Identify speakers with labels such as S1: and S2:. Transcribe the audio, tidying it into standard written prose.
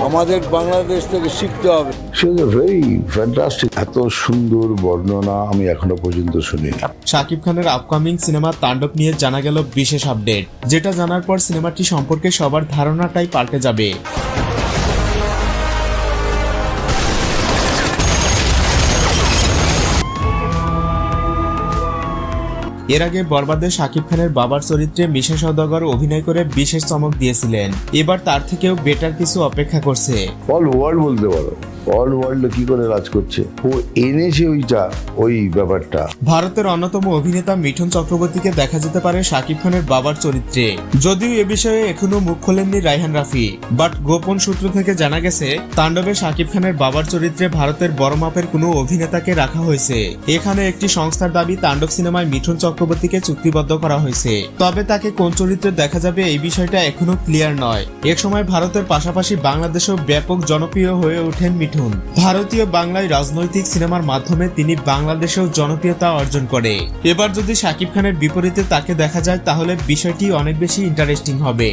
S1: আমাদের বাংলাদেশ থেকে শিখতে হবে।
S2: সে ইজ ভেরি ফ্যান্টাস্টিক। এত সুন্দর বর্ণনা আমি এখনো পর্যন্ত শুনিনি।
S3: শাকিব খানের আপকামিং সিনেমা তাণ্ডব নিয়ে জানা গেল বিশেষ আপডেট, যেটা জানার পর সিনেমাটি সম্পর্কে সবার ধারণাটাই পাল্টে যাবে। এর আগে বরবাদে শাকিব খানের বাবার চরিত্রে মিশা সওদাগর অভিনয় করে বিশেষ চমক দিয়েছিলেন। এবার তার থেকেও বেটার কিছু অপেক্ষা করছে।
S2: অল ওয়ার্ল্ড বলতে পারো, অল ওয়ার্ল্ডে কি করে রাজ করছে, ও এনেছে ওই ব্যাপারটা।
S3: ভারতের অন্যতম অভিনেতা মিঠুন চক্রবর্তীকে দেখা যেতে পারে শাকিব খানের বাবার চরিত্রে। যদিও এ বিষয়ে এখনো মুখ খোলেননি রায়হান রাফি, বাট গোপন সূত্র থেকে জানা গেছে তাণ্ডবে শাকিব খানের বাবার চরিত্রে ভারতের বড় মাপের কোনো অভিনেতাকে রাখা হয়েছে। এখানে একটি সংস্থার দাবি তাণ্ডব সিনেমায় মিঠুন চক্রবর্তীকে চুক্তিবদ্ধ করা হয়েছে, তবে তাকে কোন চরিত্রে দেখা যাবে এই বিষয়টা এখনো ক্লিয়ার নয়। এক সময় ভারতের পাশাপাশি বাংলাদেশেও ব্যাপক জনপ্রিয় হয়ে ওঠেন মিঠুন। ভারতীয় বাংলায় রাজনৈতিক সিনেমার মাধ্যমে তিনি বাংলাদেশেও জনপ্রিয়তা অর্জন করে। এবার যদি শাকিব খানের বিপরীতে তাকে দেখা যায় তাহলে বিষয়টি অনেক বেশি ইন্টারেস্টিং হবে।